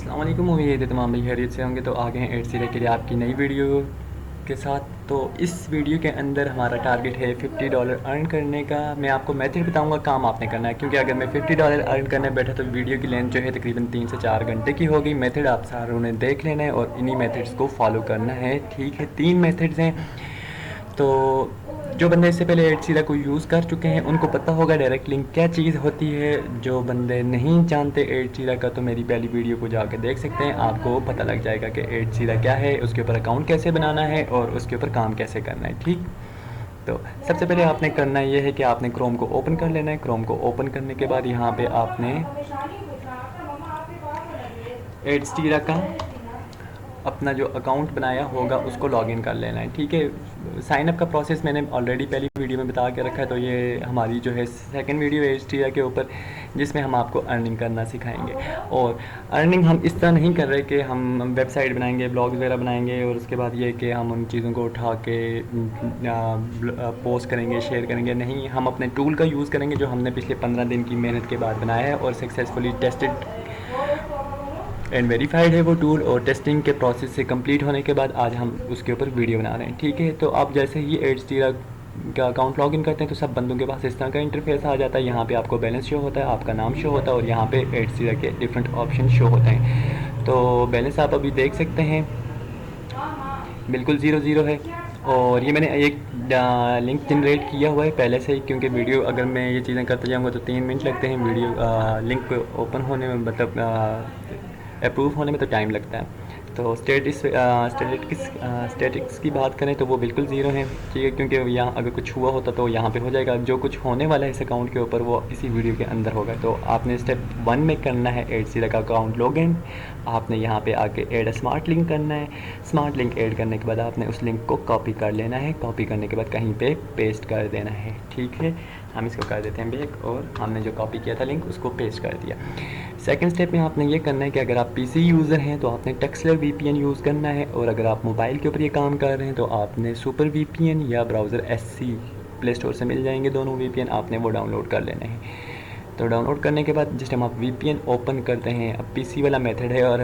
अस्सलाम वालेकुम। उम्मीद है तमाम भाई खैरियत से होंगे। तो आगे हैं 8 सीरीज के लिए आपकी नई वीडियो के साथ। तो इस वीडियो के अंदर हमारा टारगेट है $50 अर्न करने का। मैं आपको मेथड बताऊंगा, काम आपने करना है, क्योंकि अगर मैं $50 अर्न करने बैठा तो वीडियो की लेंथ जो है तकरीबन 3 से 4 घंटे की होगी। मेथड आप सारों ने देख लेना है और इन्हीं मेथड्स को फॉलो करना है, ठीक है। 3 मेथड्स हैं। तो जो बंदे इससे पहले एड सीधा को यूज़ कर चुके हैं उनको पता होगा डायरेक्ट लिंक क्या चीज़ होती है। जो बंदे नहीं जानते एड सीधा का तो मेरी पहली वीडियो को जाकर देख सकते हैं, आपको पता लग जाएगा कि एड सीधा क्या है, उसके ऊपर अकाउंट कैसे बनाना है और उसके ऊपर काम कैसे करना है, ठीक। तो सबसे पहले आपने करना ये है कि आपने क्रोम को ओपन कर लेना है। क्रोम को ओपन करने के बाद यहाँ पे आपने एड सीधा का अपना जो अकाउंट बनाया होगा उसको लॉगिन कर लेना है, ठीक है। साइन अप का प्रोसेस मैंने ऑलरेडी पहली वीडियो में बता के रखा है। तो ये हमारी जो है सेकंड वीडियो है एचटीआर के ऊपर, जिसमें हम आपको अर्निंग करना सिखाएंगे। और अर्निंग हम इस तरह नहीं कर रहे कि हम वेबसाइट बनाएंगे, ब्लॉग वगैरह बनाएंगे और उसके बाद ये कि हम उन चीज़ों को उठा के पोस्ट करेंगे, शेयर करेंगे। नहीं, हम अपने टूल का यूज़ करेंगे जो हमने पिछले 15 दिन की मेहनत के बाद बनाया है और सक्सेसफुली टेस्टेड एंड वेरीफाइड है वो टूल। और टेस्टिंग के प्रोसेस से कंप्लीट होने के बाद आज हम उसके ऊपर वीडियो बना रहे हैं, ठीक है। तो आप जैसे ही एडस्टीरा का अकाउंट लॉगिन करते हैं तो सब बंदों के पास इस तरह का इंटरफेस आ जाता है। यहाँ पे आपको बैलेंस शो होता है, आपका नाम शो होता है और यहाँ पे एडस्टीरा के डिफरेंट ऑप्शन शो होते हैं। तो बैलेंस आप अभी देख सकते हैं बिल्कुल 0 है। और ये मैंने एक लिंक जनरेट किया हुआ है पहले से ही, क्योंकि वीडियो अगर मैं ये चीज़ें करते जाऊँगा तो 3 मिनट लगते हैं वीडियो लिंक ओपन होने में, मतलब अप्रूव होने में तो टाइम लगता है। तो स्टेटिक्स की बात करें तो वो बिल्कुल 0 है, ठीक है, क्योंकि यहाँ अगर कुछ हुआ होता तो यहाँ पे हो जाएगा। जो कुछ होने वाला है इस अकाउंट के ऊपर वो इसी वीडियो के अंदर होगा। तो आपने स्टेप 1 में करना है एड सीधा का अकाउंट लॉगिन। आपने यहाँ पे आके ऐड स्मार्ट लिंक करना है। स्मार्ट लिंक ऐड करने के बाद आपने उस लिंक को कॉपी कर लेना है। कॉपी करने के बाद कहीं पे पेस्ट कर देना है, ठीक है। हम इसको कर देते हैं बैक और हमने जो कॉपी किया था लिंक उसको पेस्ट कर दिया। सेकंड स्टेप में आपने ये करना है कि अगर आप पीसी यूज़र हैं तो आपने टेक्सलर वीपीएन यूज़ करना है, और अगर आप मोबाइल के ऊपर ये काम कर रहे हैं तो आपने सुपर वीपीएन या ब्राउज़र एससी प्ले स्टोर से मिल जाएंगे दोनों वीपीएन, आपने वो डाउनलोड कर लेने हैं। तो डाउनलोड करने के बाद जिस टाइम आप वीपीएन ओपन करते हैं, अब पीसी वाला मेथड है और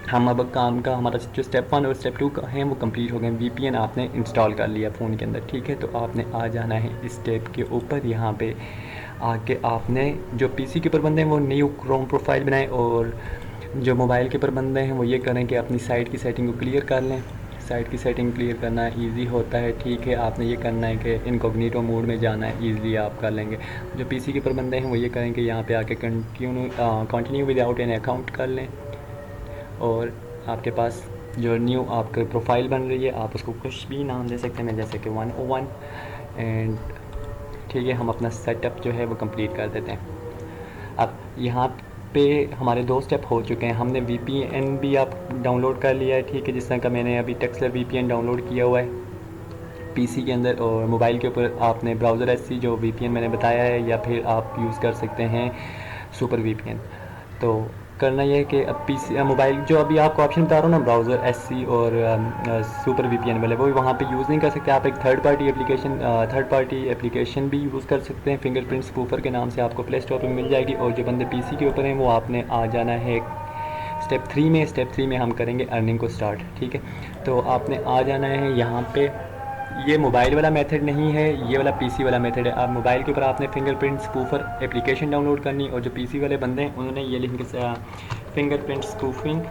हम अब काम का हमारा जो स्टेप 1 और स्टेप 2 का है वो कंप्लीट हो गए। वीपीएन आपने इंस्टॉल कर लिया फ़ोन के अंदर, ठीक है। तो आपने आ जाना है इस स्टेप के ऊपर। यहाँ पे आके आपने जो पीसी के ऊपर बंदे हैं वो न्यू क्रोम प्रोफाइल बनाएं, और जो मोबाइल के ऊपर बंदे हैं वो ये करें कि अपनी साइट की सेटिंग को क्लियर कर लें। साइट की सेटिंग क्लियर करना ईजी होता है, ठीक है। आपने ये करना है कि इनकॉग्निटो मोड में जाना है, ईज़िली आप कर लेंगे। जो पीसी के ऊपर बंदे हैं वो ये करें कि यहाँ पे आके कंटिन्यू विदाउट एन अकाउंट कर लें, और आपके पास जो न्यू आपकी प्रोफाइल बन रही है आप उसको कुछ भी नाम दे सकते हैं, जैसे कि 101 एंड, ठीक है। हम अपना सेटअप जो है वो कंप्लीट कर देते हैं। अब यहाँ पे हमारे 2 स्टेप हो चुके हैं। हमने वीपीएन भी आप डाउनलोड कर लिया है, ठीक है, जिस तरह का मैंने अभी टेक्सलर वीपीएन डाउनलोड किया हुआ है पीसी के अंदर, और मोबाइल के ऊपर आपने ब्राउज़र एससी जो वीपीएन मैंने बताया है, या फिर आप यूज़ कर सकते हैं सुपर वीपीएन। तो करना ये है कि अब पीसी मोबाइल जो अभी आपको ऑप्शन बता रहा हूँ ना, ब्राउज़र एससी और सुपर वीपीएन वाले, वो वहाँ पे यूज़ नहीं कर सकते। आप एक थर्ड पार्टी एप्लीकेशन भी यूज़ कर सकते हैं, फिंगरप्रिंट स्पूफर के नाम से आपको प्ले स्टोर पर मिल जाएगी। और जो बंदे पीसी के ऊपर हैं वो आपने आ जाना है स्टेप 3 में। स्टेप 3 में हम करेंगे अर्निंग को स्टार्ट, ठीक है। तो आपने आ जाना है यहाँ पे, ये मोबाइल वाला मेथड नहीं है, ये वाला पीसी वाला मेथड है। आप मोबाइल के ऊपर आपने फिंगरप्रिंट स्पूफर एप्लीकेशन डाउनलोड करनी, और जो पीसी वाले बंदे हैं उन्होंने ये लिंक फिंगरप्रिंट स्पूफिंग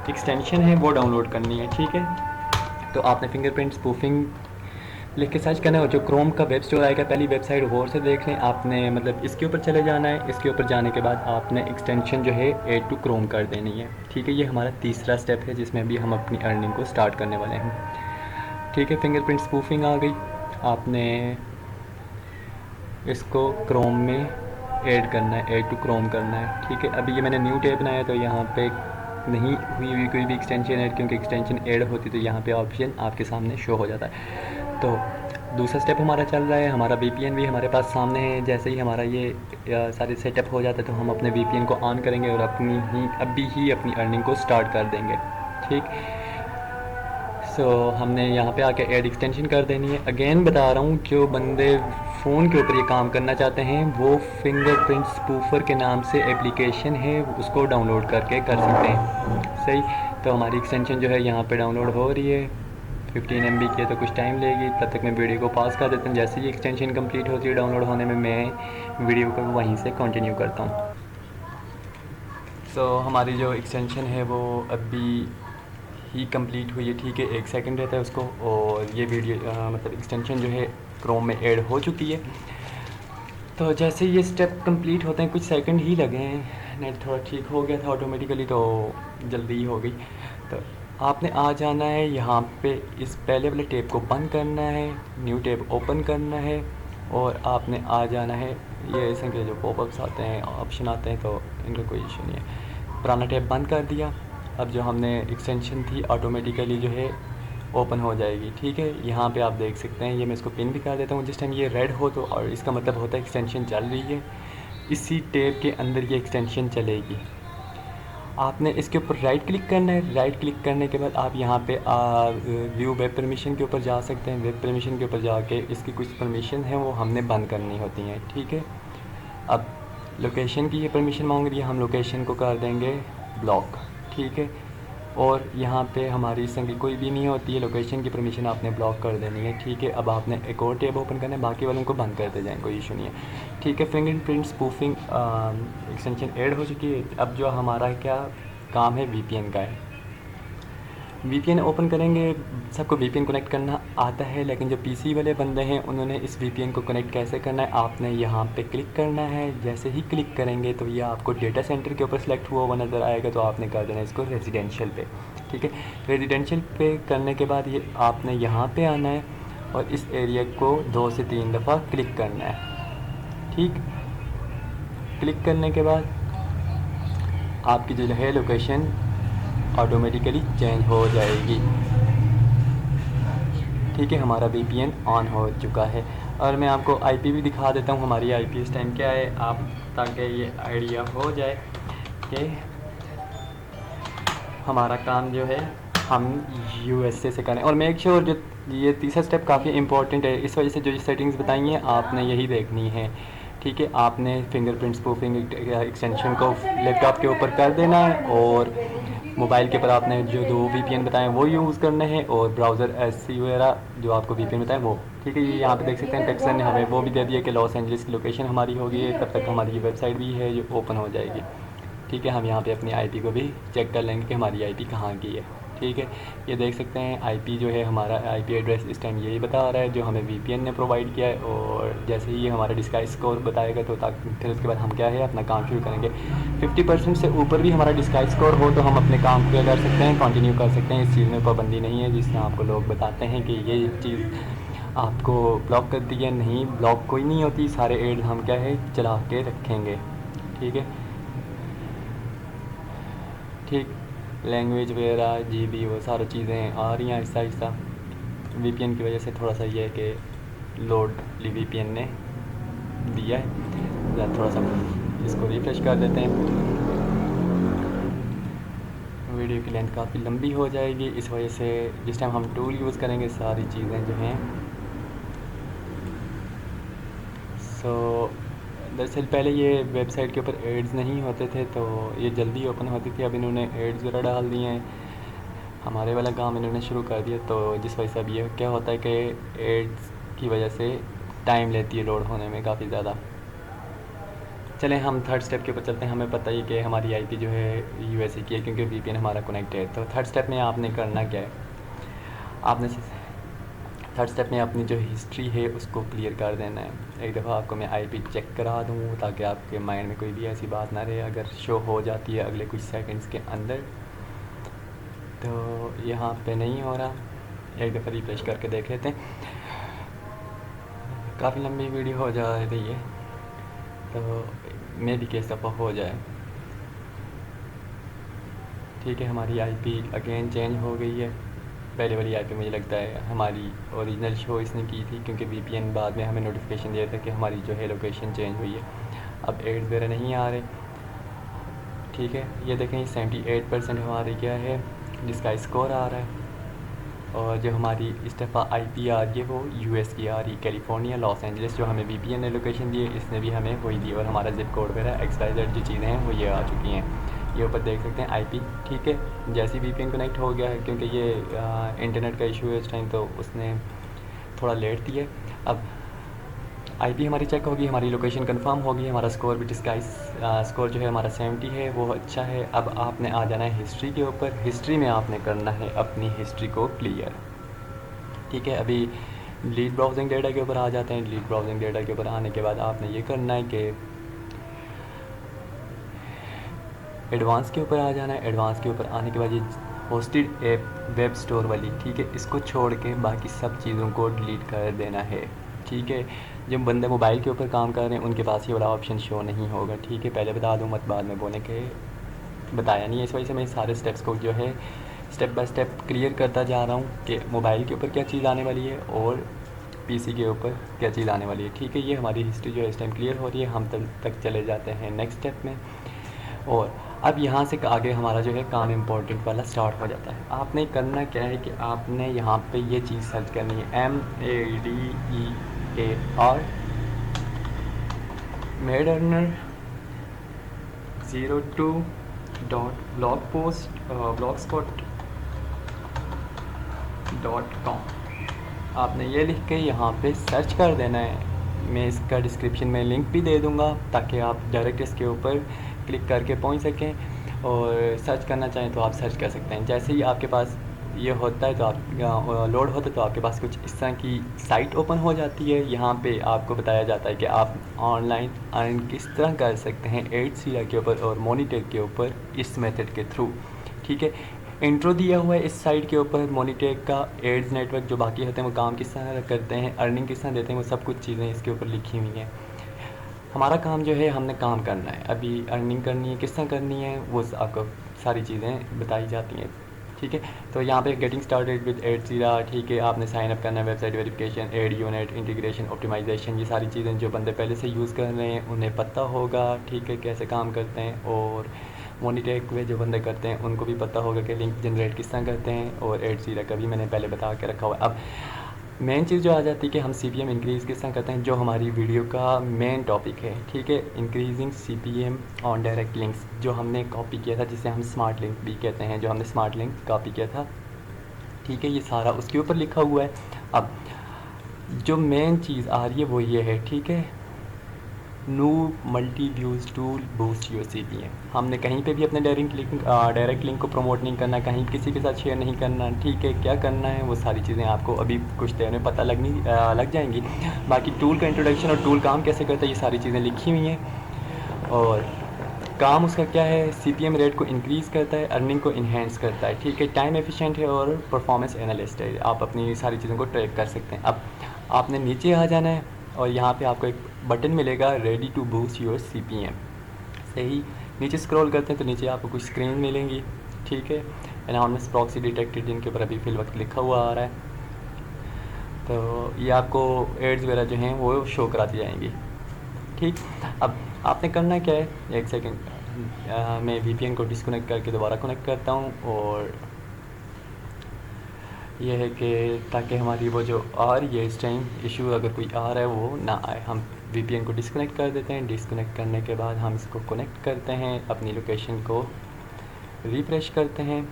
एक्सटेंशन है वो डाउनलोड करनी है, ठीक है। तो आपने फिंगरप्रिंट स्पूफिंग लिख के सर्च करना है, और जो क्रोम का वेब स्टोर आएगा पहली वेबसाइट गौर से देख लें। आपने मतलब इसके ऊपर चले जाना है। इसके ऊपर जाने के बाद आपने एक्सटेंशन जो है ऐड टू क्रोम कर देनी है, ठीक है। ये हमारा तीसरा स्टेप है जिसमें अभी हम अपनी अर्निंग को स्टार्ट करने वाले हैं, ठीक है। फिंगरप्रिंट स्पूफिंग आ गई, आपने इसको क्रोम में ऐड करना है, ऐड टू क्रोम करना है, ठीक है। अभी ये मैंने न्यू टैब बनाया तो यहाँ पे नहीं हुई कोई भी एक्सटेंशन ऐड, क्योंकि एक्सटेंशन ऐड होती तो यहाँ पे ऑप्शन आपके सामने शो हो जाता है। तो दूसरा स्टेप हमारा चल रहा है, हमारा वीपीएन भी हमारे पास सामने है। जैसे ही हमारा ये सारे सेटअप हो जाता है तो हम अपने वीपीएन को ऑन करेंगे और अभी ही अपनी अर्निंग को स्टार्ट कर देंगे, ठीक। सो हमने यहाँ पे आके ऐड एक्सटेंशन कर देनी है। अगेन बता रहा हूँ, जो बंदे फ़ोन के ऊपर ये काम करना चाहते हैं वो फिंगरप्रिंट स्पूफर के नाम से एप्लीकेशन है, उसको डाउनलोड करके कर सकते हैं। सही, तो हमारी एक्सटेंशन जो है यहाँ पे डाउनलोड हो रही है। 15 MB की है तो कुछ टाइम लेगी, तब तक मैं वीडियो को पॉज कर देता हूँ। जैसे ही एक्सटेंशन कंप्लीट होती है डाउनलोड होने में, मैं वीडियो को वहीं से कंटिन्यू करता हूँ। तो हमारी जो एक्सटेंशन है वो अभी ही कंप्लीट हुई है, ठीक है, 1 सेकंड रहता है उसको, और ये वीडियो मतलब एक्सटेंशन जो है क्रोम में ऐड हो चुकी है। तो जैसे ये स्टेप कंप्लीट होते हैं, कुछ सेकंड ही लगे हैं, नेट थोड़ा ठीक हो गया था ऑटोमेटिकली, तो जल्दी ही हो गई। तो आपने आ जाना है यहाँ पे, इस पहले वाले टैब को बंद करना है, न्यू टैब ओपन करना है, और आपने आ जाना है, ये इसके जो पॉपअप्स आते हैं, ऑप्शन आते हैं, तो इनका कोई इशू नहीं है। पुराना टैब बंद कर दिया, अब जो हमने एक्सटेंशन थी ऑटोमेटिकली जो है ओपन हो जाएगी, ठीक है। यहाँ पे आप देख सकते हैं, ये मैं इसको पिन भी कर देता हूँ। जिस टाइम ये रेड हो तो, और इसका मतलब होता है एक्सटेंशन चल रही है, इसी टैब के अंदर ये एक्सटेंशन चलेगी। आपने इसके ऊपर राइट क्लिक करना है, राइट क्लिक करने के बाद आप यहाँ पे व्यू वेब परमिशन के ऊपर जा सकते हैं। वेब परमिशन के ऊपर जाके इसकी कुछ परमिशन है वो हमने बंद करनी होती हैं, ठीक है। अब लोकेशन की ये परमिशन मांग रही है, हम लोकेशन को कर देंगे ब्लॉक, ठीक है। और यहाँ पे हमारी संख्या कोई भी नहीं होती है, लोकेशन की परमिशन आपने ब्लॉक कर देनी है, ठीक है। अब आपने एक और टैब ओपन करना है, बाकी वालों को बंद करते जाएँ, कोई इशू नहीं है, ठीक है। फिंगरप्रिंट स्पूफिंग एक्सटेंशन ऐड हो चुकी है। अब जो हमारा क्या काम है, VPN का है। VPN ओपन करेंगे, सबको VPN कनेक्ट करना आता है, लेकिन जो PC वाले बंदे हैं उन्होंने इस VPN को कनेक्ट कैसे करना है, आपने यहाँ पे क्लिक करना है। जैसे ही क्लिक करेंगे तो ये आपको डेटा सेंटर के ऊपर सेलेक्ट हुआ नज़र आएगा, तो आपने कर देना इसको रेजिडेंशियल पे, ठीक है। रेजिडेंशियल पे करने के बाद ये आपने यहाँ पे आना है और इस एरिया को 2 से 3 दफ़ा क्लिक करना है, ठीक। क्लिक करने के बाद आपकी जो है लोकेशन ऑटोमेटिकली चेंज हो जाएगी, ठीक है। हमारा VPN ऑन हो चुका है, और मैं आपको IP भी दिखा देता हूँ, हमारी IP इस टाइम क्या है, आप ताकि ये आइडिया हो जाए कि हमारा काम जो है हम USA से करें। और मेक श्योर जो ये तीसरा स्टेप काफ़ी इंपॉर्टेंट है, इस वजह से जो सेटिंग्स बताई हैं आपने यही देखनी है, ठीक है। आपने फिंगरप्रिंट स्पूफिंग एक्सटेंशन को लैपटॉप के ऊपर कर देना है, और मोबाइल के ऊपर आपने जो 2 VPN बताएं वो यूज़ करने हैं, और ब्राउज़र SC वगैरह जो आपको VPN बताएं वो, ठीक है। ये यहाँ पे देख सकते हैं टेक्सन ने हमें वो भी दे दिया कि लॉस एंजलिस की लोकेशन हमारी होगी, तब तक हमारी ये वेबसाइट भी है जो ओपन हो जाएगी, ठीक है। हम यहाँ पे अपनी IP को भी चेक कर लेंगे कि हमारी IP कहाँ की है, ठीक है। ये देख सकते हैं IP जो है हमारा IP एड्रेस इस टाइम यही बता रहा है जो हमें VPN ने प्रोवाइड किया है, और जैसे ही ये हमारा डिस्काइज स्कोर बताएगा तो फिर उसके बाद हम क्या है अपना काम शुरू करेंगे। 50% से ऊपर भी हमारा डिस्काइज स्कोर हो तो हम अपने काम को क्या कर सकते हैं, कंटिन्यू कर सकते हैं। इस चीज़ में पाबंदी नहीं है, जिसमें आपको लोग बताते हैं कि ये चीज़ आपको ब्लॉक कर दी है, नहीं, ब्लॉक कोई नहीं होती, सारे एड हम क्या है चला के रखेंगे, ठीक है, ठीक। लैंग्वेज वगैरह GB वो सारी चीज़ें आ रही हैं आहिस्ता आहिस्ता। VPN की वजह से थोड़ा सा ये है कि लोड VPN ने दिया है, थोड़ा सा इसको रिफ्रेश कर देते हैं। वीडियो की लेंथ काफ़ी लंबी हो जाएगी, इस वजह से जिस टाइम हम टूल यूज़ करेंगे सारी चीज़ें जो हैं दरअसल पहले ये वेबसाइट के ऊपर एड्स नहीं होते थे तो ये जल्दी ओपन होती थी, अब इन्होंने एड्स वगैरह डाल दिए हैं, हमारे वाला काम इन्होंने शुरू कर दिया, तो जिस वजह से अब ये क्या होता है कि एड्स की वजह से टाइम लेती है लोड होने में काफ़ी ज़्यादा। चलें हम थर्ड स्टेप के ऊपर चलते हैं। हमें पता ही कि हमारी IP जो है USA की है क्योंकि VPN हमारा कनेक्ट है। तो थर्ड स्टेप में आपने करना क्या है, आपने थर्ड स्टेप में अपनी जो हिस्ट्री है उसको क्लियर कर देना है। एक दफ़ा आपको मैं IP चेक करा दूँ ताकि आपके माइंड में कोई भी ऐसी बात ना रहे, अगर शो हो जाती है अगले कुछ सेकंड्स के अंदर तो यहाँ पे नहीं हो रहा, एक दफ़ा रिफ्रेश करके देख लेते हैं। काफ़ी लंबी वीडियो हो जा रही है तो मे भी किस दफ़ा हो जाए, ठीक है। हमारी IP अगेन चेंज हो गई है, पहले वाली IP मुझे लगता है हमारी ओरिजिनल शो इसने की थी क्योंकि VPN बाद में हमें नोटिफिकेशन दिया था कि हमारी जो है लोकेशन चेंज हुई है। अब एड्स वगैरह नहीं आ रहे, ठीक है। ये देखें 78% हमारी क्या है जिसका स्कोर आ रहा है, और जो हमारी इस दफ़ा IP आ रही है वो US की आ रही, कैलिफोर्निया लॉस एंजलिस। जो हमें VPN ने लोकेशन दी है इसने भी हमें वही दी, और हमारा ज़िप कोड वगैरह XYZ जो चीज़ें हैं वो ये आ चुकी हैं। ये ऊपर देख सकते हैं IP, ठीक है। जैसे ही VPN कनेक्ट हो गया है, क्योंकि ये इंटरनेट का इशू है इस टाइम, तो उसने थोड़ा लेट दी है। अब IP हमारी चेक होगी, हमारी लोकेशन कंफर्म होगी, हमारा स्कोर भी डिस्गाइज स्कोर जो है हमारा 70 है, वो अच्छा है। अब आपने आ जाना है हिस्ट्री के ऊपर। हिस्ट्री में आपने करना है अपनी हिस्ट्री को क्लियर, ठीक है। अभी लीड ब्राउजिंग डेटा के ऊपर आ जाते हैं। लीड ब्राउजिंग डेटा के ऊपर आने के बाद आपने ये करना है कि एडवांस के ऊपर आ जाना है। एडवांस के ऊपर आने के बाद ये होस्टेड ऐप वेब स्टोर वाली, ठीक है, इसको छोड़ के बाकी सब चीज़ों को डिलीट कर देना है, ठीक है। जब बंदे मोबाइल के ऊपर काम कर रहे हैं उनके पास ये वाला ऑप्शन शो नहीं होगा, ठीक है। पहले बता दूँ मत बाद में बोले के बताया नहीं है। इस वजह से मैं सारे स्टेप्स को जो है स्टेप बाय स्टेप क्लियर करता जा रहा हूँ कि मोबाइल के ऊपर क्या चीज़ आने वाली है और PC के ऊपर क्या चीज़ आने वाली है, ठीक है। ये हमारी हिस्ट्री जो है इस टाइम क्लियर हो रही है। हम तक चले जाते हैं नेक्स्ट स्टेप में, और अब यहाँ से आगे हमारा जो है काम इम्पोर्टेंट वाला स्टार्ट हो जाता है। आपने करना क्या है कि आपने यहाँ पे ये चीज़ सर्च करनी है, MADEAR मेडर्नर 02 blogspot.com। आपने ये लिख के यहाँ पे सर्च कर देना है। मैं इसका डिस्क्रिप्शन में लिंक भी दे दूँगा ताकि आप डायरेक्ट इसके ऊपर क्लिक करके पहुँच सकें, और सर्च करना चाहें तो आप सर्च कर सकते हैं। जैसे ही आपके पास ये होता है तो आप लोड होता है तो आपके पास कुछ इस तरह की साइट ओपन हो जाती है। यहाँ पे आपको बताया जाता है कि आप ऑनलाइन अर्न किस तरह कर सकते हैं एड्सीरा के ऊपर और मोनीटेक के ऊपर इस मेथड के थ्रू, ठीक है। इंट्रो दिया हुआ है इस साइट के ऊपर, मोनीटेक का एड्स नेटवर्क जो बाकी होते हैं वो काम किस तरह करते हैं, अर्निंग किस तरह देते हैं, वो सब कुछ चीज़ें इसके ऊपर लिखी हुई हैं। हमारा काम जो है हमने काम करना है, अभी अर्निंग करनी है, किस तरह करनी है वो आपको सारी चीज़ें बताई जाती हैं, ठीक है। तो यहाँ पे गेटिंग स्टार्टेड विद एड्सीरा, ठीक है। आपने साइन अप करना है, website verification, ad unit, integration, optimisation, ये सारी चीज़ें जो बंदे पहले से यूज़ कर रहे हैं उन्हें पता होगा, ठीक है, कैसे काम करते हैं। और मोनीटेक में जो बंदे करते हैं उनको भी पता होगा कि लिंक जनरेट किस तरह करते हैं, और एड्सीरा का भी मैंने पहले बता के रखा हुआ है। अब मेन चीज़ जो आ जाती है कि हम CPM इंक्रीज़ किस तरह करते हैं, जो हमारी वीडियो का मेन टॉपिक है, ठीक है। Increasing CPM on direct links, जो हमने कॉपी किया था, जिसे हम स्मार्ट लिंक भी कहते हैं, जो हमने स्मार्ट लिंक कॉपी किया था, ठीक है। ये सारा उसके ऊपर लिखा हुआ है। अब जो मेन चीज़ आ रही है वो ये है, ठीक है, new multi views tool boost your CPM। हमने कहीं पे भी अपने डायरेक्ट लिंक को प्रमोट नहीं करना, कहीं किसी के साथ शेयर नहीं करना, ठीक है। क्या करना है वो सारी चीज़ें आपको अभी कुछ देर में पता लग जाएंगी। बाकी टूल का इंट्रोडक्शन और टूल काम कैसे करता है ये सारी चीज़ें लिखी हुई हैं, और काम उसका क्या है, CPM रेट को इंक्रीज़ करता है, अर्निंग को इन्हेंस करता है, ठीक है। टाइम एफिशिएंट है और परफॉर्मेंस एनालिस्ट है, आप अपनी सारी चीज़ों को ट्रैक कर सकते हैं। अब आपने नीचे आ जाना है और यहाँ पे आपको एक बटन मिलेगा, ready to boost your CPM। सही नीचे स्क्रॉल करते हैं तो नीचे आपको कुछ स्क्रीन मिलेंगी, ठीक है। एनाउंस प्रॉक्सी डिटेक्टेड, जिनके ऊपर अभी फिल वक्त लिखा हुआ आ रहा है, तो ये आपको एड्स वगैरह जो हैं वो शो कराती जाएंगी, ठीक। अब आपने करना क्या है, एक सेकेंड, मैं VPN को डिस्कनेक्ट करके दोबारा कनेक्ट करता हूँ, और यह है कि ताकि हमारी वो जो आ रही है इस टाइम इशू अगर कोई आ रहा है वो ना आए। हम VPN को डिस्कनेक्ट कर देते हैं। डिस्कनेक्ट करने के बाद हम इसको कनेक्ट करते हैं, अपनी लोकेशन को रिफ़्रेश करते हैं।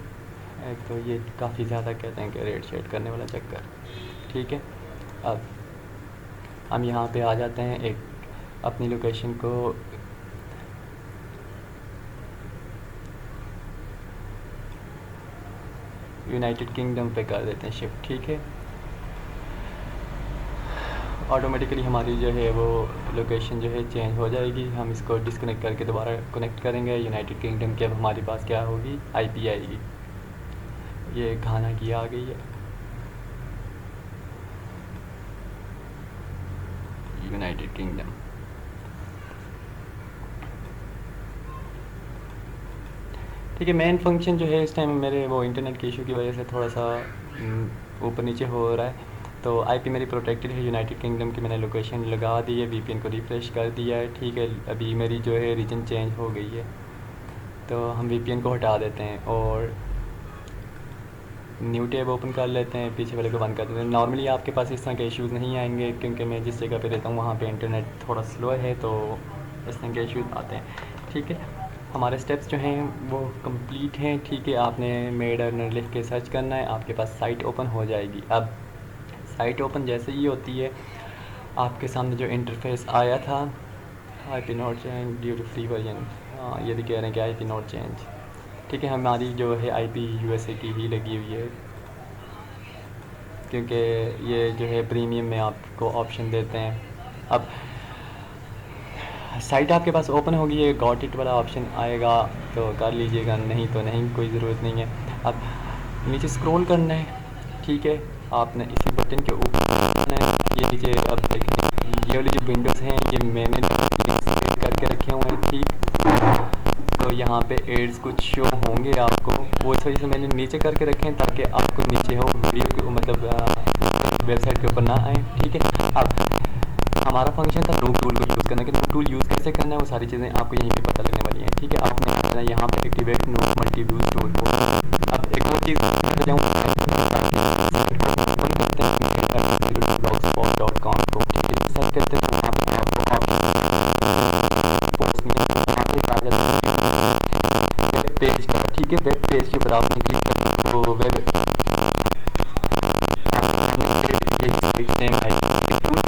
तो ये काफ़ी ज़्यादा कहते हैं कि रेड शेड करने वाला चक्कर, ठीक है। अब हम यहाँ पे आ जाते हैं, एक अपनी लोकेशन को यूनाइटेड किंगडम पे कर देते हैं शिफ्ट, ठीक है। ऑटोमेटिकली हमारी जो है वो लोकेशन जो है चेंज हो जाएगी। हम इसको डिस्कनेक्ट करके दोबारा कनेक्ट करेंगे यूनाइटेड किंगडम की। अब हमारे पास क्या होगी, IP आएगी। ये घाना की आ गई है, यूनाइटेड किंगडम, ठीक है। मेन फंक्शन जो है इस टाइम मेरे वो इंटरनेट के इशू की वजह से थोड़ा सा ऊपर नीचे हो रहा है, तो IP मेरी प्रोटेक्टेड है यूनाइटेड किंगडम की। मैंने लोकेशन लगा दी है, VPN को रिफ़्रेश कर दिया है, ठीक है। अभी मेरी जो है रीजन चेंज हो गई है, तो हम VPN को हटा देते हैं और न्यू टैब ओपन कर लेते हैं, पीछे वाले को बंद कर देते हैं। नॉर्मली आपके पास इस तरह के इश्यूज़ नहीं आएंगे, क्योंकि मैं जिस जगह पे रहता हूँ वहाँ पे इंटरनेट थोड़ा स्लो है, तो इस तरह के इश्यूज़ आते हैं। ठीक है, हमारे स्टेप्स जो हैं वो कंप्लीट हैं। ठीक है, आपने मेड अर्नर लिख के सर्च करना है, आपके पास साइट ओपन हो जाएगी। अब साइट ओपन जैसे ही होती है, आपके सामने जो इंटरफेस आया था, IP not change due to free version, ये भी कह रहे हैं कि IP नॉट चेंज। ठीक है, हमारी जो है IP USA की ही लगी हुई है, क्योंकि ये जो है प्रीमियम में आपको ऑप्शन देते हैं। अब साइट आपके पास ओपन होगी, ये गॉट इट वाला ऑप्शन आएगा तो कर लीजिएगा, नहीं तो नहीं, कोई ज़रूरत नहीं है। अब नीचे स्क्रॉल करना है। ठीक है, आपने इसी बटन के ऊपर करना है। ये नीचे अब देखें, ये वाली जो विंडोज़ हैं ये मैंने सेट करके रखे हुए हैं। ठीक, तो यहाँ पे एड्स कुछ शो होंगे आपको, वो इस वजह से मैंने नीचे करके रखे हैं ताकि आपको नीचे हो वीडियो के, मतलब वेबसाइट के ऊपर ना आए। ठीक है, अब हमारा फंक्शन था लूप टूल को यूज़ करना, कि लूप टूल यूज़ कैसे करना है वो सारी चीज़ें आपको यहीं पे पता लगने वाली हैं। ठीक है, आपने करना है यहाँ पे activate no multi view tool को। अब एक और चीज़ कर जाऊँ, blogspot.com को। ठीक है, सर्च करते हैं तो वहाँ पे आपको पोस्ट में वहाँ पे आ जाता है वेब पेज का। ठीक है, वेब पेज के ऊपर आपने क्लिक करना तो वेब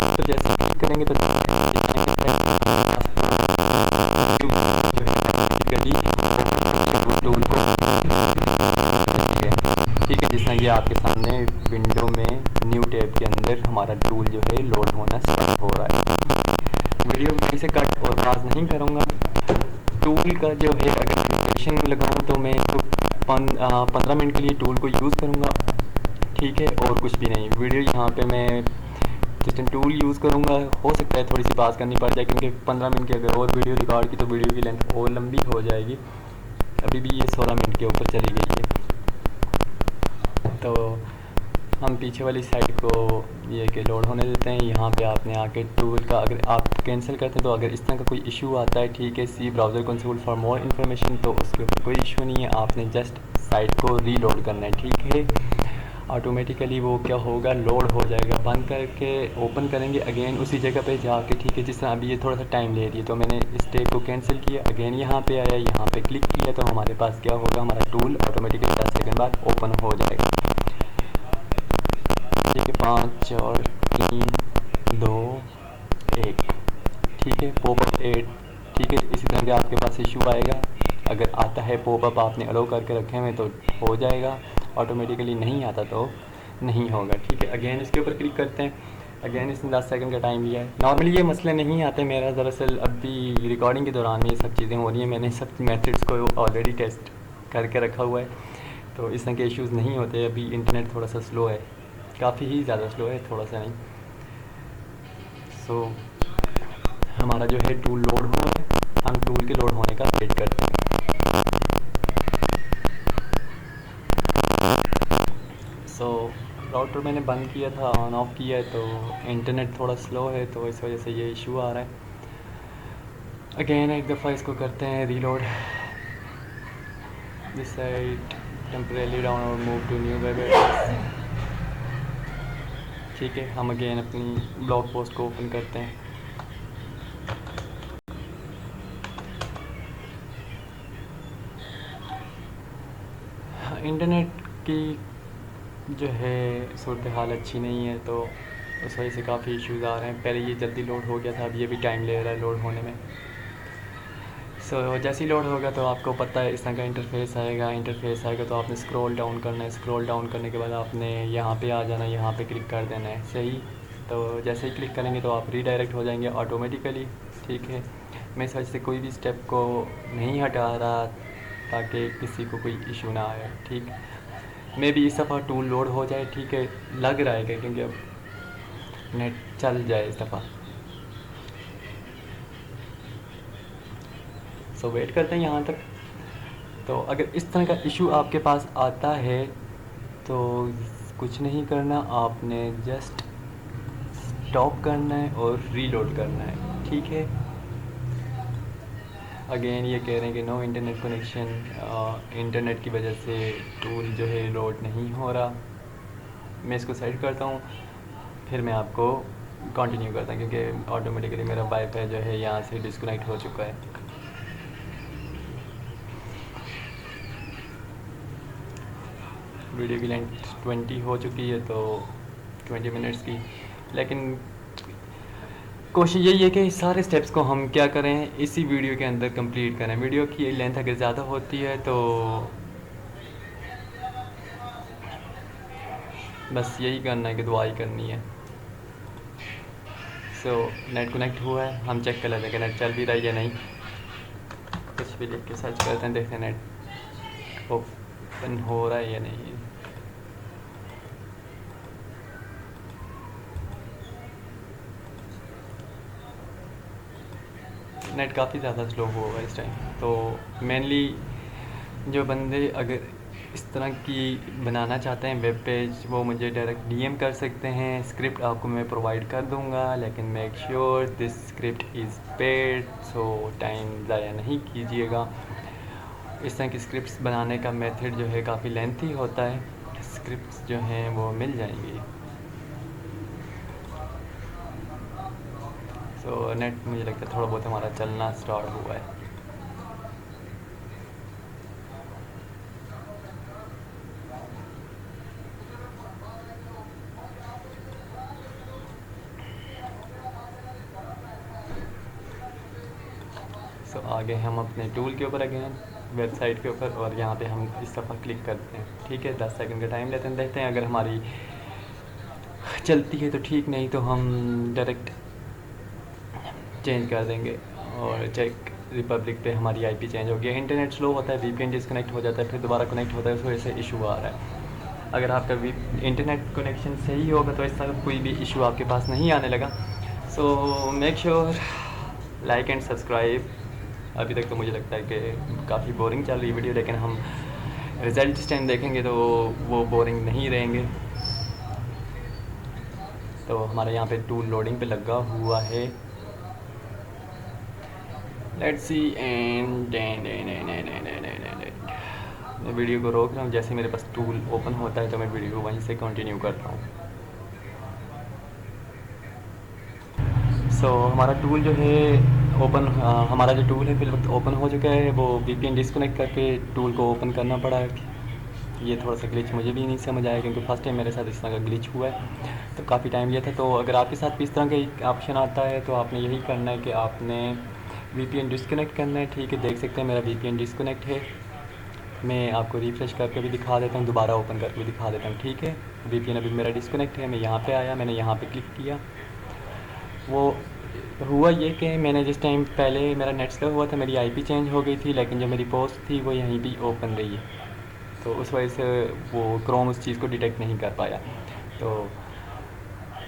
तो जैसे क्लिक करेंगे तो टूल को, ठीक है, जिस तरह ये आपके सामने विंडो में न्यू टैब के अंदर हमारा टूल जो है लोड होना स्टार्ट हो रहा है। वीडियो कहीं से कट और पास नहीं करूँगा। टूल का जो है अगर ड्यूरेशन लगाऊँ तो मैं तो 15 मिनट के लिए टूल को यूज़ करूँगा। ठीक है, और कुछ भी नहीं। वीडियो यहाँ पे मैं जिस टूल यूज़ करूँगा, हो सकता है थोड़ी सी पास करनी पड़ जाए, क्योंकि 15 मिनट की अगर और वीडियो रिकॉर्ड की तो वीडियो की लेंथ और लंबी हो जाएगी। अभी भी ये 16 मिनट के ऊपर चली गई है। तो हम पीछे वाली साइड को ये कि लोड होने देते हैं। यहाँ पे आपने आके टूल का अगर आप कैंसिल करते हैं तो अगर इस तरह का कोई इशू आता है, ठीक है, see browser console for more information, तो उसके ऊपर कोई इशू नहीं है। आपने जस्ट साइट को रीलोड करना है। ठीक है, ऑटोमेटिकली वो क्या होगा, लोड हो जाएगा। बंद करके ओपन करेंगे अगेन उसी जगह पे जाके। ठीक है, जिस तरह अभी ये थोड़ा सा टाइम ले रही है, तो मैंने इस स्टेप को कैंसिल किया, अगेन यहाँ पे आया, यहाँ पे क्लिक किया, तो हमारे पास क्या होगा, हमारा टूल ऑटोमेटिकली 10 सेकंड बाद ओपन हो जाएगा। ठीक है, 5 4 3 2 1। ठीक है, पॉपअप एड। ठीक है, इसी तरह के आपके पास इशू आएगा। अगर आता है पॉपअप आपने अलो करके रखे हुए तो हो जाएगा ऑटोमेटिकली, नहीं आता तो नहीं होगा। ठीक है, अगेन इसके ऊपर क्लिक करते हैं। अगेन इसने 10 सेकंड का टाइम लिया है। नॉर्मली ये मसले नहीं आते मेरा, दरअसल अभी रिकॉर्डिंग के दौरान में ये सब चीज़ें हो रही हैं। मैंने सब मेथड्स को ऑलरेडी टेस्ट करके रखा हुआ है, तो इस तरह के इश्यूज़ नहीं होते। अभी इंटरनेट थोड़ा सा स्लो है, काफ़ी ही ज़्यादा स्लो है, थोड़ा सा नहीं। सो हमारा जो है टूल लोड हुआ है, हम टूल के लोड होने का वेट करते हैं। सो राउटर मैंने बंद किया था, ऑन ऑफ किया है, तो इंटरनेट थोड़ा स्लो है, तो इस वजह से ये इशू आ रहा है। अगेन एक दफ़ा इसको करते हैं reload. This site temporarily down और move to new web address. ठीक है, हम अगेन अपनी ब्लॉग पोस्ट को ओपन करते हैं। इंटरनेट की जो है सूरत हाल अच्छी नहीं है, तो उस वजह से काफ़ी इश्यूज़ आ रहे हैं। पहले ये जल्दी लोड हो गया था, अब ये भी टाइम ले रहा है लोड होने में। सो जैसे ही लोड होगा तो आपको पता है इस तरह का इंटरफेस आएगा। इंटरफेस आएगा तो आपने स्क्रॉल डाउन करना है। स्क्रॉल डाउन करने के बाद आपने यहाँ पे आ जाना है, यहाँ पे क्लिक कर देना है। सही, तो जैसे ही क्लिक करेंगे तो आप रीडायरेक्ट हो जाएंगे ऑटोमेटिकली। ठीक है, मैं इस वजह से कोई भी स्टेप को नहीं हटा रहा ताकि किसी को कोई इशू ना आए। ठीक, मे भी इस दफ़ा टूल लोड हो जाए। ठीक है, लग रहा है कि क्योंकि अब नेट चल जाए इस दफ़ा। सो वेट करते हैं यहाँ तक। तो अगर इस तरह का इशू आपके पास आता है तो कुछ नहीं करना, आपने जस्ट स्टॉप करना है और रीलोड करना है। ठीक है, अगेन ये कह रहे हैं कि नो इंटरनेट कनेक्शन, इंटरनेट की वजह से टूल जो है लोड नहीं हो रहा। मैं इसको सेट करता हूँ, फिर मैं आपको कंटिन्यू करता हूँ, क्योंकि ऑटोमेटिकली मेरा वाईफाई जो है यहाँ से डिस्कनेक्ट हो चुका है। वीडियो की लेंथ 20 हो चुकी है, तो 20 मिनट्स की, लेकिन कोशिश यही है कि इस सारे स्टेप्स को हम क्या करें, इसी वीडियो के अंदर कंप्लीट करें। वीडियो की लेंथ अगर ज़्यादा होती है तो बस यही करना है कि दुआई करनी है। सो नेट कनेक्ट हुआ है, हम चेक कर लेते हैं कि नेट चल भी रहा है या नहीं। कुछ भी लिख के सर्च करते हैं, देखते हैं नेट ओपन हो रहा है या नहीं। नेट काफ़ी ज़्यादा स्लो होगा इस टाइम। तो मेनली जो बंदे अगर इस तरह की बनाना चाहते हैं वेब पेज, वो मुझे डायरेक्ट डीएम कर सकते हैं। स्क्रिप्ट आपको मैं प्रोवाइड कर दूंगा, लेकिन make sure this script is paid, so time ज़ाया नहीं कीजिएगा। इस तरह की स्क्रिप्ट्स बनाने का मेथड जो है काफ़ी लेंथी होता है। स्क्रिप्ट्स जो हैं वो मिल जाएंगी। सो नेट मुझे लगता है थोड़ा बहुत हमारा चलना स्टार्ट हुआ है। सो आगे हम अपने टूल के ऊपर अगेन वेबसाइट के ऊपर, और यहाँ पे हम इस दफ़ा क्लिक करते हैं। ठीक है, 10 सेकंड का टाइम लेते हैं, देखते हैं अगर हमारी चलती है तो ठीक, नहीं तो हम डायरेक्ट चेंज कर देंगे। और चेक रिपब्लिक पे हमारी आईपी चेंज हो गया। इंटरनेट स्लो होता है, वीपीएन डिस्कनेक्ट हो जाता है, फिर दोबारा कनेक्ट होता है, उस वजह से इशू आ रहा है। अगर आपका इंटरनेट कनेक्शन सही होगा तो ऐसा कोई भी इशू आपके पास नहीं आने लगा। So make sure like and subscribe. अभी तक तो मुझे लगता है कि काफ़ी बोरिंग चल रही वीडियो, लेकिन हम रिज़ल्ट इस टाइम देखेंगे तो वो बोरिंग नहीं रहेंगे। तो हमारे यहाँ पे टूल लोडिंग पे लगा हुआ है। लेट्स सी एंड मैं वीडियो को रोक रहा हूँ। जैसे मेरे पास टूल ओपन होता है तो मैं वीडियो को वहीं से कंटिन्यू करता हूँ। सो हमारा टूल जो है ओपन, हमारा जो टूल है फिल वक्त ओपन हो चुका है। वो वीपीएन डिस्कनेक्ट करके टूल को ओपन करना पड़ा है। ये थोड़ा सा ग्लिच मुझे भी नहीं समझ आया, क्योंकि फर्स्ट टाइम मेरे साथ इस तरह का ग्लिच हुआ है, तो काफ़ी टाइम लिया था। तो अगर आपके साथ भी इस तरह का एक ऑप्शन आता है तो आपने यही करना है कि आपने वीपीएन डिस्कनेक्ट करना है। ठीक है, देख सकते हैं मेरा वीपीएन डिस्कनेक्ट है। मैं आपको रिफ़्रेश करके भी दिखा देता हूँ, दोबारा ओपन करके भी दिखा देता हूँ। ठीक है, वीपीएन अभी मेरा डिस्कनेक्ट है। मैं यहाँ पे आया, मैंने यहाँ पे क्लिक किया। वो हुआ ये कि मैंने जिस टाइम पहले मेरा नेट स्लो हुआ था, मेरी आईपी चेंज हो गई थी, लेकिन जो मेरी पोस्ट थी वो यहीं भी ओपन रही है। तो उस वजह से वो क्रोम उस चीज़ को डिटेक्ट नहीं कर पाया। तो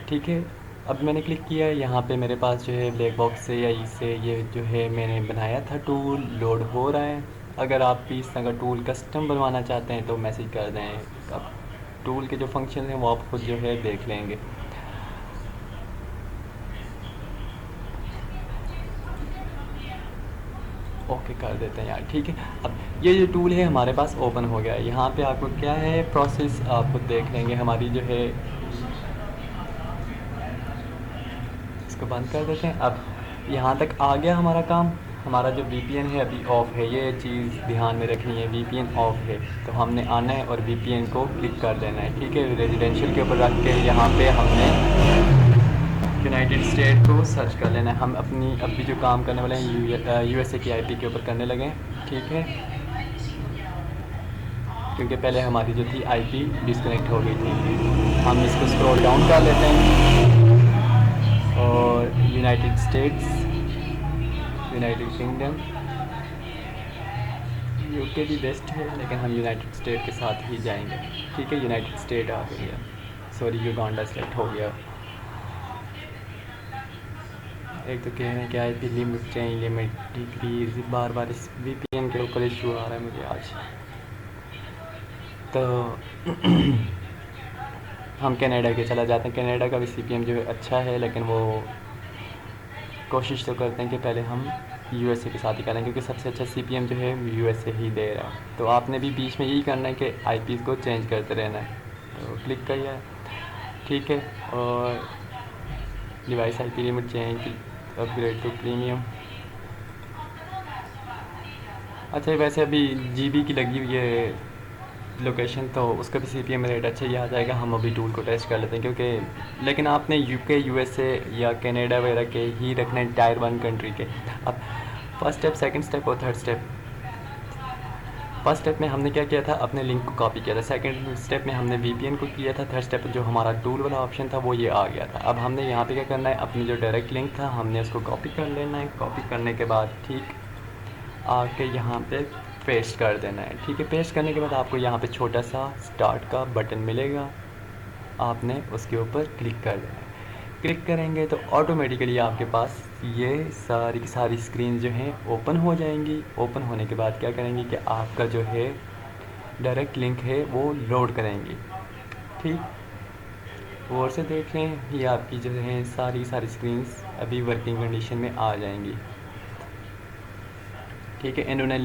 ठीक है, अब मैंने क्लिक किया, यहाँ पे मेरे पास जो है ब्लैक बॉक्स से या इससे ये जो है मैंने बनाया था टूल लोड हो रहा है। अगर आप भी इस तरह का टूल कस्टम बनवाना चाहते हैं तो मैसेज कर दें। अब टूल के जो फंक्शन हैं वो आप खुद जो है देख लेंगे। ओके कर देते हैं यार। ठीक है, अब ये जो टूल है हमारे पास ओपन हो गया है। यहाँ पे आपको क्या है प्रोसेस आप खुद देख लेंगे। हमारी जो है इसको बंद कर देते हैं। अब यहाँ तक आ गया हमारा काम। हमारा जो वीपीएन है अभी ऑफ़ है, ये चीज़ ध्यान में रखनी है, वीपीएन ऑफ़ है। तो हमने आना है और वीपीएन को क्लिक कर देना है। ठीक है, रेजिडेंशियल के ऊपर रख के यहाँ पे हमने यूनाइटेड स्टेट को सर्च कर लेना है। हम अपनी अभी जो काम करने वाले हैं यूएसए की आईपी के ऊपर करने लगे हैं। ठीक है, क्योंकि पहले हमारी जो थी आईपी डिस्कनेक्ट हो गई थी। हम इसको स्क्रॉल डाउन कर लेते हैं और United states, United kingdom, UK भी बेस्ट है, लेकिन हम यूनाइटेड स्टेट के साथ ही जाएंगे। ठीक है, यूनाइटेड स्टेट आ गई है, सॉरी युगांडा सेलेक्ट हो गया। एक तो कह रहे हैं कि IP limit change, limit decrease, बार बार इस वीपीएन के ऊपर इशू आ रहा है मुझे आज। तो हम कनाडा के चला जाते हैं। कनाडा का भी सीपीएम जो है अच्छा है, लेकिन वो कोशिश तो करते हैं कि पहले हम यूएसए के साथ ही करना है, क्योंकि सबसे अच्छा सीपीएम जो है यूएसए ही दे रहा है। तो आपने भी बीच में यही करना है कि आईपीज़ को चेंज करते रहना है। तो क्लिक करिए, ठीक है। और device IP limit change, upgrade to premium. अच्छा, वैसे अभी जीबी की लगी हुई है लोकेशन, तो उसका भी सीपीएम रेट अच्छा ही आ जाएगा। हम अभी टूल को टेस्ट कर लेते हैं, क्योंकि लेकिन आपने यूके, यूएसए या कनाडा वगैरह के ही रखने हैं, टायर 1 कंट्री के। अब फर्स्ट स्टेप, सेकंड स्टेप और थर्ड स्टेप। फर्स्ट स्टेप में हमने क्या किया था, अपने लिंक को कॉपी किया था। सेकंड स्टेप में हमने वीपीएन को किया था। थर्ड स्टेप जो हमारा टूल वाला ऑप्शन था वो ये आ गया था। अब हमने यहाँ पे क्या करना है, अपनी जो डायरेक्ट लिंक था हमने उसको कॉपी कर लेना है। कॉपी करने के बाद ठीक आके यहाँ पे पेस्ट कर देना है, ठीक है। पेस्ट करने के बाद आपको यहाँ पे छोटा सा स्टार्ट का बटन मिलेगा, आपने उसके ऊपर क्लिक कर देना है। क्लिक करेंगे तो ऑटोमेटिकली आपके पास ये सारी की सारी स्क्रीन जो हैं ओपन हो जाएंगी। ओपन होने के बाद क्या करेंगे कि आपका जो है डायरेक्ट लिंक है वो लोड करेंगी, ठीक। और से देख लें, ये आपकी जो है सारी स्क्रीन्स अभी वर्किंग कंडीशन में आ जाएंगी, ठीक है। इन्होंने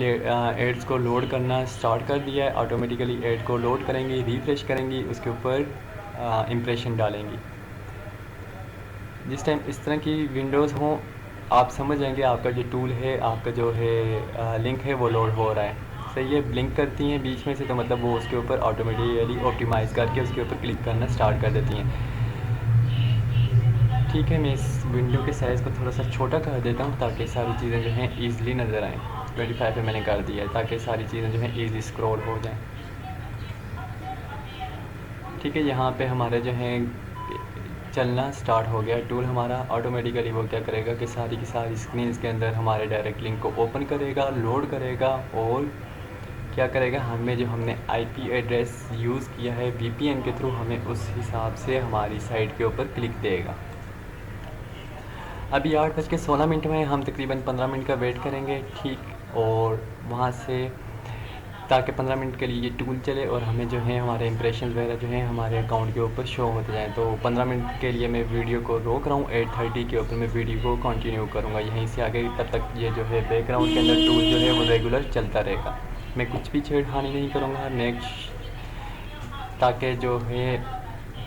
एड्स को लोड करना स्टार्ट कर दिया है। ऑटोमेटिकली एड को लोड करेंगी, रिफ्रेश करेंगी, उसके ऊपर इम्प्रेशन डालेंगी। जिस टाइम इस तरह की विंडोज़ हों, आप समझ जाएंगे आपका जो टूल है, आपका जो है लिंक है वो लोड हो रहा है। सही है, ब्लिंक करती हैं बीच में से, तो मतलब वो उसके ऊपर ऑटोमेटिकली ऑप्टिमाइज़ करके उसके ऊपर क्लिक करना स्टार्ट कर देती हैं, ठीक है। मैं इस विंडो के साइज़ को थोड़ा सा छोटा कर देता हूँ ताकि सारी चीज़ें जो हैं ईज़िली नज़र आएँ। 25 पे मैंने कर दिया है ताकि सारी चीज़ें जो हैं ईज़ी स्क्रॉल हो जाएँ, ठीक है। यहाँ पे हमारे जो है चलना स्टार्ट हो गया टूल हमारा। ऑटोमेटिकली वो क्या करेगा कि सारी की सारी स्क्रीन्स के अंदर हमारे डायरेक्ट लिंक को ओपन करेगा, लोड करेगा, और क्या करेगा, हमें जो हमने आईपी एड्रेस यूज़ किया है वीपीएन के थ्रू, हमें उस हिसाब से हमारी साइट के ऊपर क्लिक देगा। अभी 8:16 में हम तकरीबन 15 मिनट का वेट करेंगे, ठीक। और वहाँ से ताकि 15 मिनट के लिए ये टूल चले और हमें जो है हमारे इंप्रेशन वगैरह जो हैं हमारे अकाउंट के ऊपर शो होते जाएँ। तो 15 मिनट के लिए मैं वीडियो को रोक रहा हूँ। 8:30 के ऊपर मैं वीडियो को कंटिन्यू करूँगा यहीं से आगे। तब तक ये जो है बैकग्राउंड के अंदर टूल जो है वो रेगुलर चलता रहेगा। मैं कुछ भी छेड़खानी नहीं करूँगा नेक्स्ट, ताकि जो है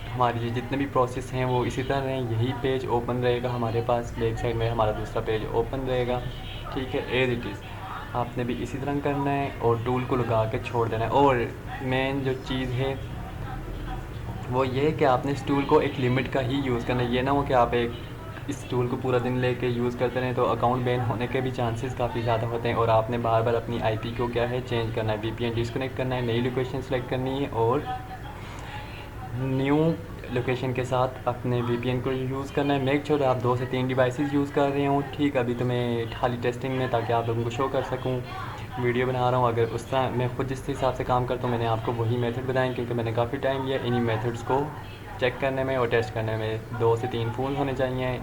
हमारी ये जितने भी प्रोसेस हैं वो इसी तरह रहें। यही पेज ओपन रहेगा हमारे पास, बैक साइड में हमारा दूसरा पेज ओपन रहेगा, ठीक है। एज इट इज़ आपने भी इसी तरह करना है और टूल को लगा के छोड़ देना है। और मेन जो चीज़ है वो ये है कि आपने इस टूल को एक लिमिट का ही यूज़ करना है। ये ना हो कि आप इस टूल को पूरा दिन लेके यूज़ करते रहें, तो अकाउंट बैन होने के भी चांसेस काफ़ी ज़्यादा होते हैं। और आपने बार बार अपनी आईपी को क्या है चेंज करना है, वीपीएन डिस्कनेक्ट करना है, नई लोकेशन सेलेक्ट करनी है और न्यू लोकेशन के साथ अपने वीपीएन को यूज़ करना है। मेक श्योर आप 2 से 3 डिवाइसेस यूज़ कर रहे हो, ठीक। अभी तो मैं खाली टेस्टिंग में, ताकि आप लोगों को शो कर सकूं, वीडियो बना रहा हूँ। अगर उस तरह मैं खुद जिस हिसाब से काम करता हूँ, मैंने आपको वही मेथड बताएं, क्योंकि मैंने काफ़ी टाइम लिया इन्हीं मेथड्स को चेक करने में और टेस्ट करने में। 2 से 3 फ़ोन होने चाहिए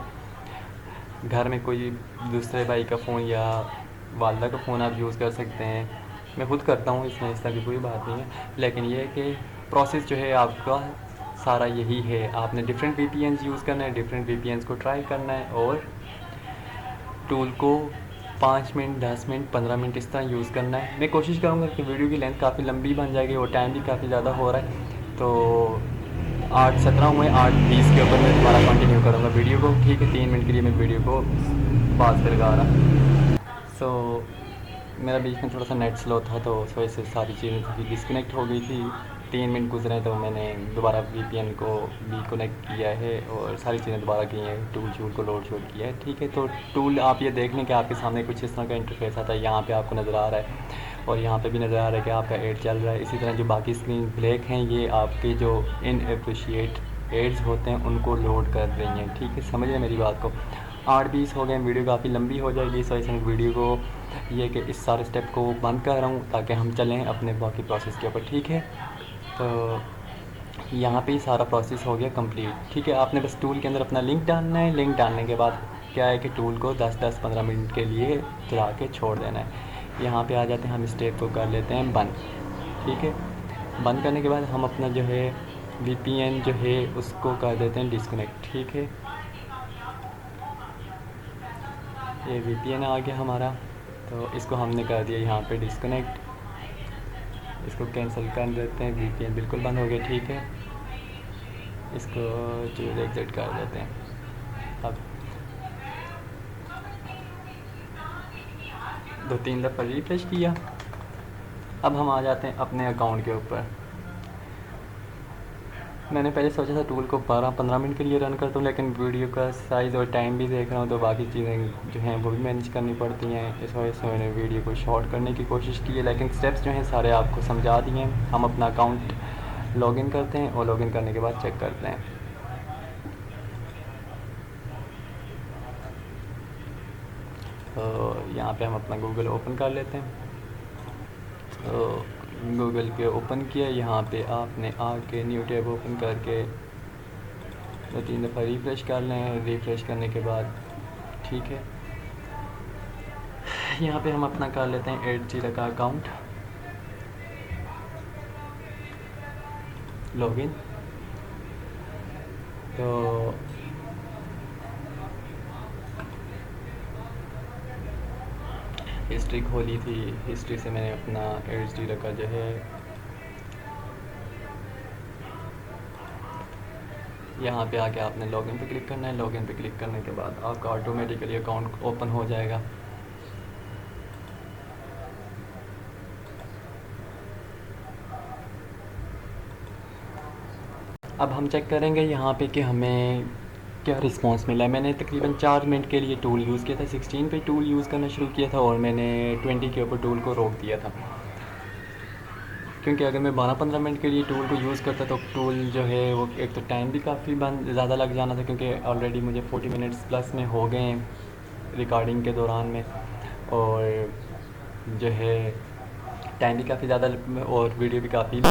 घर में, कोई दूसरे भाई का फ़ोन या वालदा का फ़ोन आप यूज़ कर सकते हैं। मैं खुद करता हूँ, इसमें इस तरह की कोई बात नहीं है। लेकिन ये है कि प्रोसेस जो है आपका सारा यही है। आपने डिफरेंट वीपीएन्स यूज़ करना है, डिफरेंट वीपीएन्स को ट्राई करना है और टूल को 5 मिनट, 10 मिनट, 15 मिनट इस तरह यूज़ करना है। मैं कोशिश करूँगा कि वीडियो की लेंथ काफ़ी लंबी बन जाएगी और टाइम भी काफ़ी ज़्यादा हो रहा है। तो 8:17 हुए, 8:20 के ऊपर मैं दोबारा कंटिन्यू करूँगा वीडियो को, ठीक है। 3 मिनट के लिए मैं वीडियो को पास पे लगा रहा। सो मेरा बीच में थोड़ा सा नेट स्लो था, तो उस वजह से सारी चीज़ें डिस्कनेक्ट हो गई थी। 3 मिनट गुजरे तो मैंने दोबारा वीपीएन को भी कनेक्ट किया है और सारी चीज़ें दोबारा की हैं, टूल को लोड किया है, ठीक है। तो टूल आप ये देख लें कि आपके सामने कुछ इस तरह का इंटरफेस आता है। यहाँ पे आपको नज़र आ रहा है और यहाँ पे भी नज़र आ रहा है कि आपका एड चल रहा है। इसी तरह जो बाकी स्क्रीन ब्लैक हैं, ये आपके जो इनएप्रिशिएट एड्स होते हैं उनको लोड कर रही हैं, ठीक है। समझ रहे मेरी बात को। 8:20 हो गए, वीडियो काफ़ी लंबी हो जाएगी, इस वजह से वीडियो को ये कि इस सारे स्टेप को बंद कर रहा हूँ ताकि हम चलें अपने बाकी प्रोसेस के ऊपर, ठीक है। तो यहाँ पे ही सारा प्रोसेस हो गया कंप्लीट, ठीक है। आपने बस टूल के अंदर अपना लिंक डालना है। लिंक डालने के बाद क्या है कि टूल को 10-15 मिनट के लिए चला के छोड़ देना है। यहाँ पे आ जाते हैं, हम स्टेप को कर लेते हैं बंद, ठीक है। बंद करने के बाद हम अपना जो है वीपीएन जो है उसको कर देते हैं डिस्कनेक्ट, ठीक है। ये VPN आ गया हमारा, तो इसको हमने कर दिया यहाँ पे डिस्कनेक्ट। इसको कैंसिल कर देते हैं, VPN बिल्कुल बंद हो गया। ठीक है, इसको चूज एग्जिट कर देते हैं। अब 2-3 दफ़ा रिफ्रेश किया। अब हम आ जाते हैं अपने अकाउंट के ऊपर। मैंने पहले सोचा था टूल को 12-15 मिनट के लिए रन करता हूँ, लेकिन वीडियो का साइज़ और टाइम भी देख रहा हूँ, तो बाकी चीज़ें जो हैं वो भी मैनेज करनी पड़ती हैं। इस वजह से मैंने वीडियो को शॉर्ट करने की कोशिश की है, लेकिन स्टेप्स जो हैं सारे आपको समझा दिए हैं। हम अपना अकाउंट लॉगिन करते हैं और लॉगिन करने के बाद चेक करते हैं। तो यहाँ पे हम अपना गूगल ओपन कर लेते हैं। तो गूगल पे ओपन किया, यहाँ पे आपने आके न्यू टैब ओपन करके 2-3 दफ़ा रिफ़्रेश कर लें। रिफ़्रेश करने के बाद ठीक है, यहाँ पे हम अपना कर लेते हैं 8 का अकाउंट लॉगिन। तो हिस्ट्री खोली थी, हिस्ट्री से मैंने अपना 8 का जो है यहाँ पे आके आपने लॉगिन पे क्लिक करना है। लॉगिन पे क्लिक करने के बाद आपका ऑटोमेटिकली अकाउंट ओपन हो जाएगा। अब हम चेक करेंगे यहाँ पे कि हमें क्या रिस्पांस मिला है। मैंने तकरीबन 4 मिनट के लिए टूल यूज़ किया था, 16 पे टूल यूज़ करना शुरू किया था और मैंने 20 के ऊपर टूल को रोक दिया था, क्योंकि अगर मैं 12-15 मिनट के लिए टूल को यूज़ करता तो टूल जो है वो एक तो टाइम भी काफ़ी ज़्यादा लग जाना था, क्योंकि ऑलरेडी मुझे 40 मिनट्स प्लस में हो गए हैं रिकॉर्डिंग के दौरान में, और जो है टाइम भी काफ़ी ज़्यादा और वीडियो भी काफ़ी